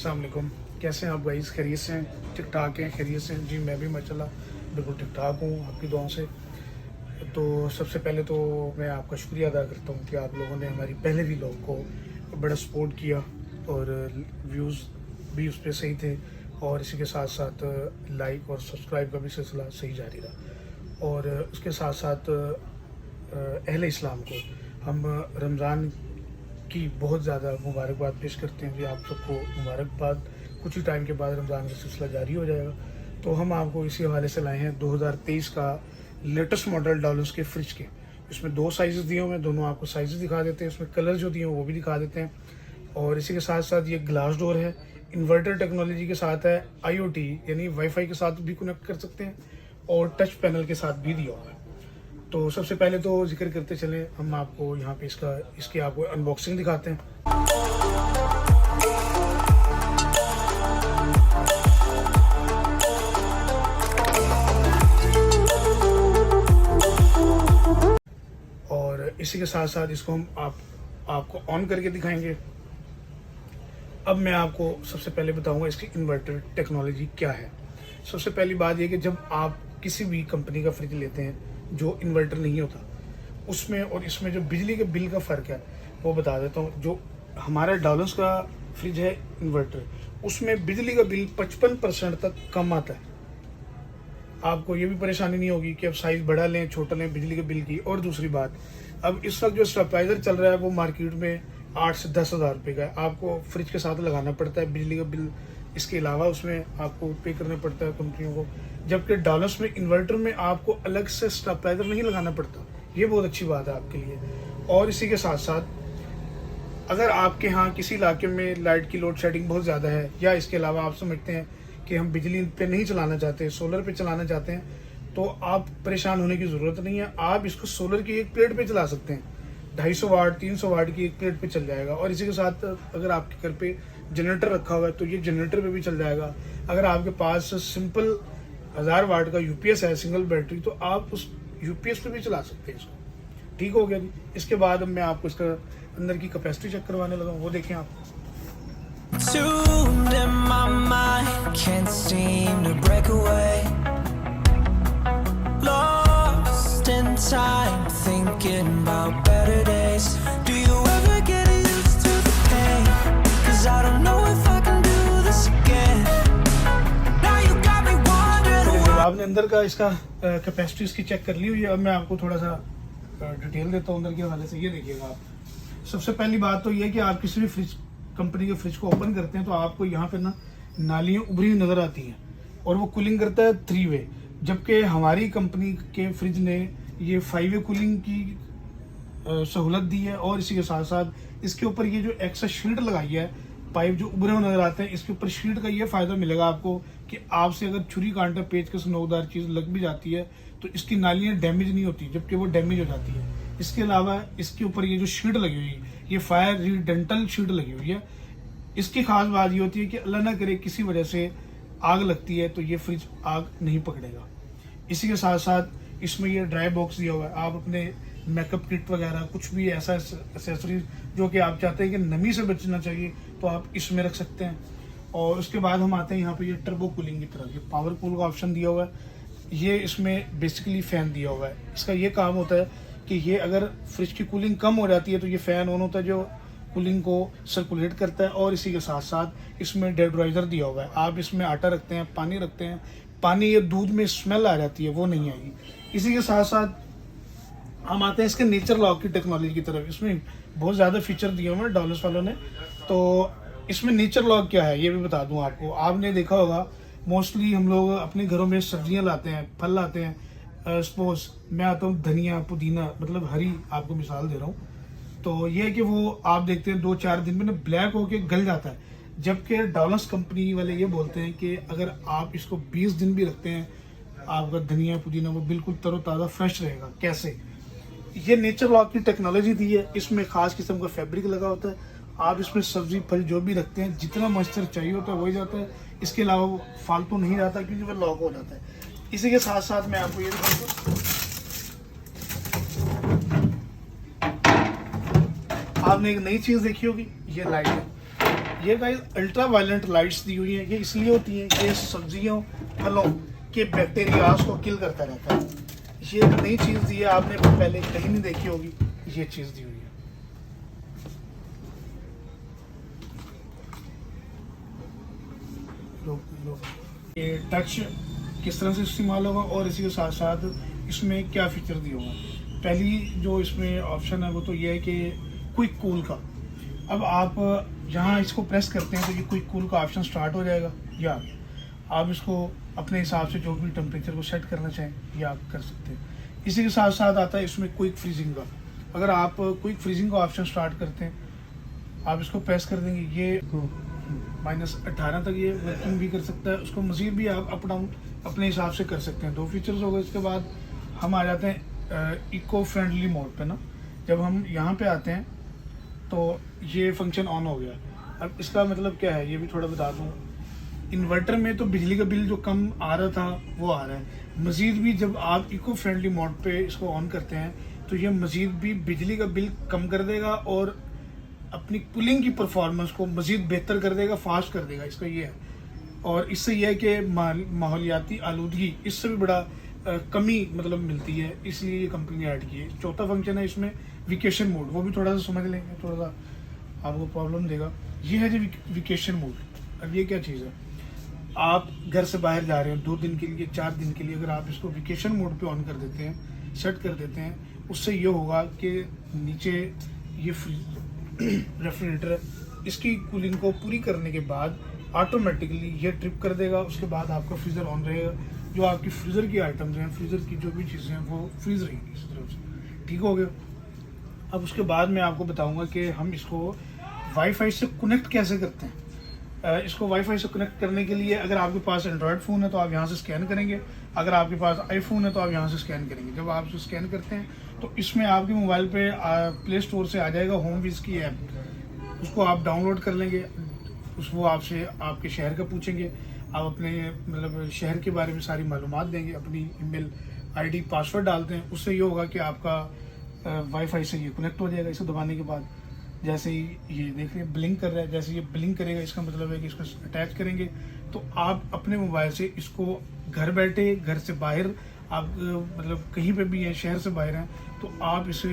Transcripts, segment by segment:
अस्सलाम वालेकुम। कैसे हैं आप गाइस? खैरियत से हैं? ठीक ठाक हैं? खैरियत से हैं? जी मैं भी माशाल्लाह बिल्कुल ठीक ठाक हूँ आपकी दुआओं से। तो सबसे पहले तो मैं आपका शुक्रिया अदा करता हूँ कि आप लोगों ने हमारी पहले व्लॉग को बड़ा सपोर्ट किया और व्यूज़ भी उस पर सही थे और इसी के साथ साथ लाइक और सब्सक्राइब का भी सिलसिला सही जारी रहा। और उसके साथ साथ अहले इस्लाम को हम रमज़ान की बहुत ज़्यादा मुबारकबाद पेश करते हैं कि आप सबको मुबारकबाद। कुछ ही टाइम के बाद रमज़ान का सिलसिला जारी हो जाएगा, तो हम आपको इसी हवाले से लाए हैं 2023 का लेटेस्ट मॉडल डॉलर्स के फ्रिज के। इसमें 2 साइज़ दिए हुए हैं, दोनों आपको साइज़ दिखा देते हैं, इसमें कलर जो दिए हैं वो भी दिखा देते हैं। और इसी के साथ साथ ये ग्लास डोर है, इन्वर्टर टेक्नोलॉजी के साथ है, IoT यानी वाईफाई के साथ भी कनेक्ट कर सकते हैं और टच पैनल के साथ भी दिया हुआ है। तो सबसे पहले तो जिक्र करते चलें, हम आपको यहाँ पे इसकी आपको अनबॉक्सिंग दिखाते हैं। और इसी के साथ साथ इसको हम आपको ऑन करके दिखाएंगे। अब मैं आपको सबसे पहले बताऊंगा इसकी इन्वर्टर टेक्नोलॉजी क्या है। सबसे पहली बात यह कि जब आप किसी भी कंपनी का फ्रिज लेते हैं जो इन्वर्टर नहीं होता, उसमें और इसमें जो बिजली के बिल का फ़र्क है वो बता देता हूँ। जो हमारा डॉलर्स का फ्रिज है इन्वर्टर, उसमें बिजली का बिल 55% तक कम आता है। आपको ये भी परेशानी नहीं होगी कि अब साइज़ बड़ा लें छोटा लें बिजली के बिल की। और दूसरी बात, अब इस वक्त जो स्टेबलाइजर चल रहा है वो मार्केट में 8 से 10 हज़ार रुपये का है। आपको फ्रिज के साथ लगाना पड़ता है बिजली का बिल, इसके अलावा उसमें आपको पे करना पड़ता है कंपनियों को। जबकि डॉलर्स में इन्वर्टर में आपको अलग से स्टेबलाइजर नहीं लगाना पड़ता। ये बहुत अच्छी बात है आपके लिए। और इसी के साथ साथ अगर आपके यहाँ किसी इलाके में लाइट की लोड शेडिंग बहुत ज़्यादा है, या इसके अलावा आप समझते हैं कि हम बिजली पे नहीं चलाना चाहते, सोलर पे चलाना चाहते हैं, तो आप परेशान होने की ज़रूरत नहीं है। आप इसको सोलर की एक प्लेट पे चला सकते हैं। 250 वाट 300 वाट की एक प्लेट पे चल जाएगा। और इसी के साथ अगर आपके घर पे जनरेटर रखा हुआ है तो ये जनरेटर पे भी चल जाएगा। अगर आपके पास सिंपल 1000 वाट का UPS है सिंगल बैटरी, तो आप उस UPS पे भी चला सकते हैं इसको। ठीक हो गया जी। इसके बाद मैं आपको इसका अंदर की कैपेसिटी चेक करवाने लगा, वो देखें आप। Tuned in my mind, can't seem to break away. Lost in time, thinking about better days. Do you ever get used to the pain? 'Cause I don't know if I can do this again. Now you got me wondering जब आपने अंदर का इसका capacity इसकी check कर ली हुई है, अब मैं आपको थोड़ा सा डिटेल देता हूँ अंदर के हवाले से। ये देखिएगा आप, सबसे पहली बात तो ये है कि आप किसी भी फ्रिज कंपनी के फ्रिज को ओपन करते हैं तो आपको यहाँ पे ना नालियाँ उभरी हुई नज़र आती हैं और वो कूलिंग करता है 3 वे। जबकि हमारी कंपनी के फ्रिज ने ये 5 वे कूलिंग की सहूलत दी है। और इसी के साथ साथ इसके ऊपर ये जो एक्स्ट्रा शीट लगाई है, पाइप जो उभरे हुए नज़र आते हैं, इसके ऊपर शीट का ये फ़ायदा मिलेगा आपको कि आपसे अगर छुरी कांटा पेचकस नोकदार चीज़ लग भी जाती है तो इसकी नालियाँ डैमेज नहीं होती, जबकि वो डैमेज हो जाती है। इसके अलावा इसके ऊपर ये जो शीट लगी हुई है, ये फायर रिडेंटल शीट लगी हुई है। इसकी खास बात ये होती है कि अल्लाह ना करे किसी वजह से आग लगती है तो ये फ्रिज आग नहीं पकड़ेगा। इसी के साथ साथ इसमें ये ड्राई बॉक्स दिया हुआ है। आप अपने मेकअप किट वगैरह कुछ भी ऐसा एक्सेसरीज जो कि आप चाहते हैं कि नमी से बचना चाहिए तो आप इसमें रख सकते हैं। और उसके बाद हम आते हैं यहाँ पे ये टर्बो कूलिंग की तरफ। ये पावर कूल का ऑप्शन दिया हुआ है। ये इसमें बेसिकली फ़ैन दिया हुआ है। इसका ये काम होता है कि ये अगर फ्रिज की कूलिंग कम हो जाती है तो ये फ़ैन ऑन होता है जो कूलिंग को सर्कुलेट करता है। और इसी के साथ साथ इसमें डेडराइज़र दिया हुआ है। आप इसमें आटा रखते हैं, पानी रखते हैं, पानी ये दूध में स्मेल आ जाती है, वो नहीं आएगी। इसी के साथ साथ हम आते हैं इसके नेचर लॉक की टेक्नोलॉजी की तरफ। इसमें बहुत ज़्यादा फीचर दिए हुए हैं डॉलर्स वालों ने। तो इसमें नेचर लॉक क्या है ये भी बता दूं आपको। आपने देखा होगा मोस्टली हम लोग अपने घरों में सब्जियां लाते हैं, फल लाते हैं। सपोज मैं आता हूँ धनिया पुदीना, मतलब हरी आपको मिसाल दे रहा हूँ, तो ये है कि वो आप देखते हैं 2-4 दिन में ना ब्लैक होके गल जाता है। जबकि डॉलर्स कंपनी वाले ये बोलते हैं कि अगर आप इसको 20 दिन भी रखते हैं, आपका धनिया पुदीना वो बिल्कुल तरोताज़ा फ्रेश रहेगा। कैसे? ये नेचर लॉक की टेक्नोलॉजी दी है। इसमें खास किस्म का फैब्रिक लगा होता है। आप इसमें सब्जी फल जो भी रखते हैं, जितना मॉइस्चर चाहिए होता है वही जाता है। इसके अलावा वो फालतू नहीं जाता क्योंकि वो लॉक हो जाता है। इसी के साथ साथ मैं आपको ये दिखाऊंगा, आपने एक नई चीज़ देखी होगी, ये लाइट है। ये गाइस अल्ट्रा वायलेंट लाइट्स दी हुई हैं, ये इसलिए होती हैं कि सब्जियों फलों के बैक्टीरियाज को किल करता रहता है। ये एक नई चीज़ दी है, आपने पहले कहीं नहीं देखी होगी, ये चीज़ दी हुई है। ये टच किस तरह से इस्तेमाल होगा और इसी के साथ साथ इसमें क्या फीचर दिया होगा। पहली जो इसमें ऑप्शन है वो तो ये है कि क्विक कूल का। अब आप जहाँ इसको प्रेस करते हैं तो ये क्विक कूल का ऑप्शन स्टार्ट हो जाएगा, या आप इसको अपने हिसाब से जो भी टेम्परेचर को सेट करना चाहें ये आप कर सकते हैं। इसी के साथ साथ आता है इसमें क्विक फ्रीजिंग का। अगर आप क्विक फ्रीजिंग का ऑप्शन स्टार्ट करते हैं, आप इसको प्रेस कर देंगे, ये -18 तक ये वर्किंग भी कर सकता है। उसको मज़ीद भी आप अप डाउन अपने हिसाब से कर सकते हैं। 2 फीचर्स हो गए। इसके बाद हम आ जाते हैं इको फ्रेंडली मोड पे ना। जब हम यहाँ पे आते हैं तो ये फंक्शन ऑन हो गया। अब इसका मतलब क्या है ये भी थोड़ा बता दूँ। इन्वर्टर में तो बिजली का बिल जो कम आ रहा था वो आ रहा है, मज़ीद भी जब आप इको फ्रेंडली मोड पे इसको ऑन करते हैं तो ये मज़ीद भी बिजली का बिल कम कर देगा और अपनी कूलिंग की परफॉर्मेंस को मज़ीद बेहतर कर देगा, फास्ट कर देगा। इसका ये है। और इससे यह है कि माहौलियाती आलूदगी इससे भी बड़ा कमी मतलब मिलती है, इसलिए ये कंपनी ने ऐड की है। चौथा फंक्शन है इसमें वेकेशन मोड, वो भी थोड़ा सा समझ लेंगे, थोड़ा सा आपको प्रॉब्लम देगा। ये है जो वेकेशन मोड। अब ये क्या चीज़ है, आप घर से बाहर जा रहे हो 2 दिन के लिए, 4 दिन के लिए, अगर आप इसको वेकेशन मोड पे ऑन कर देते हैं, सेट कर देते हैं, उससे ये होगा कि नीचे ये रेफ्रिजरेटर इसकी कूलिंग को पूरी करने के बाद ऑटोमेटिकली ये ट्रिप कर देगा। उसके बाद आपका फ्रीज़र ऑन रहेगा, जो आपकी फ्रीज़र की आइटम्स हैं, फ्रीज़र की जो भी चीज़ें हैं वो फ्रीज़ रहेंगी इस तरफ से। ठीक हो गया। अब उसके बाद मैं आपको बताऊंगा कि हम इसको वाईफाई से कनेक्ट कैसे करते हैं। इसको वाईफाई से कनेक्ट करने के लिए अगर आपके पास एंड्रॉयड फ़ोन है तो आप यहाँ से स्कैन करेंगे, अगर आपके पास आईफोन है तो आप यहाँ से स्कैन करेंगे। जब आप इसको स्कैन करते हैं तो इसमें आपके मोबाइल पे प्ले स्टोर से आ जाएगा होमविज की ऐप, उसको आप डाउनलोड कर लेंगे। वो आपसे आपके शहर का पूछेंगे, आप अपने मतलब शहर के बारे में सारी मालूमात देंगे, अपनी ईमेल आईडी पासवर्ड डालते हैं। उससे ये होगा कि आपका वाईफाई से ये कनेक्ट हो जाएगा। इसे दबाने के बाद जैसे ही ये देख रहे ब्लिंक कर रहा है, जैसे ये ब्लिंक करेगा इसका मतलब है कि इसको अटैच करेंगे तो आप अपने मोबाइल से इसको घर बैठे, घर से बाहर, आप मतलब कहीं पे भी हैं, शहर से बाहर हैं, तो आप इसे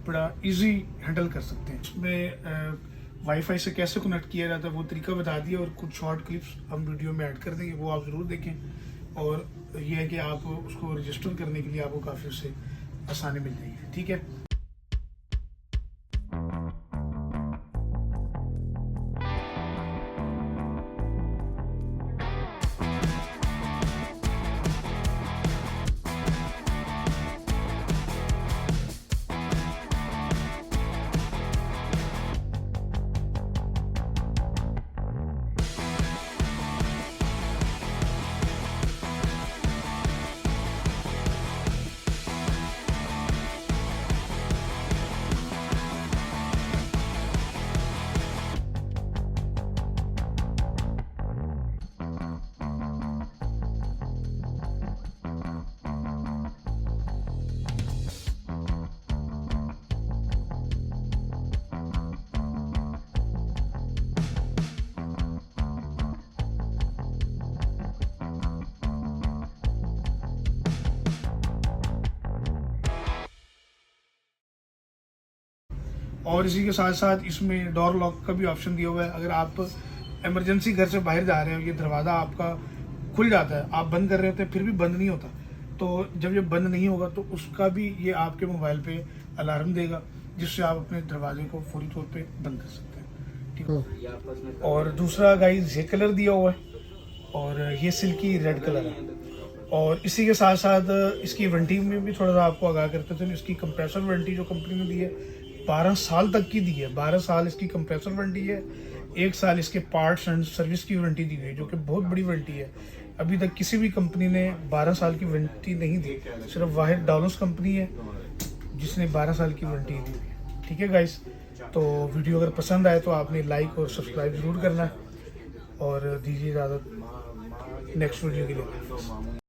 बड़ा इजी हैंडल कर सकते हैं। इसमें वाईफाई से कैसे कनेक्ट किया जाता है वो तरीका बता दिया और कुछ शॉर्ट क्लिप्स हम वीडियो में ऐड कर देंगे, वो आप ज़रूर देखें। और ये है कि आप उसको रजिस्टर करने के लिए आपको काफ़ी उससे आसानी मिल जाएगी। ठीक है। और इसी के साथ साथ इसमें डोर लॉक का भी ऑप्शन दिया हुआ है। अगर आप इमरजेंसी घर से बाहर जा रहे हो, ये दरवाज़ा आपका खुल जाता है, आप बंद कर रहे होते हैं फिर भी बंद नहीं होता, तो जब ये बंद नहीं होगा तो उसका भी ये आपके मोबाइल पे अलार्म देगा, जिससे आप अपने दरवाजे को फौरी तौर पे बंद कर सकते हैं। ठीक है। और दूसरा गाइस ये कलर दिया हुआ है और ये सिल्की रेड कलर है। और इसी के साथ साथ इसकी वारंटी में भी थोड़ा सा आपको आगाह करते थे। इसकी कंप्रेसर वारंटी जो कंपनी ने दी है 12 साल तक की दी है। 12 साल इसकी कंप्रेसर वारंटी है, 1 साल इसके पार्ट्स एंड सर्विस की वारंटी दी गई है, जो कि बहुत बड़ी वारंटी है। अभी तक किसी भी कंपनी ने 12 साल की वारंटी नहीं दी, सिर्फ वाहिद डॉलर्स कंपनी है जिसने 12 साल की वारंटी दी है। ठीक है गाइस, तो वीडियो अगर पसंद आए तो आपने लाइक और सब्सक्राइब ज़रूर करना है और दीजिए इजाज़त नेक्स्ट वीडियो के लिए।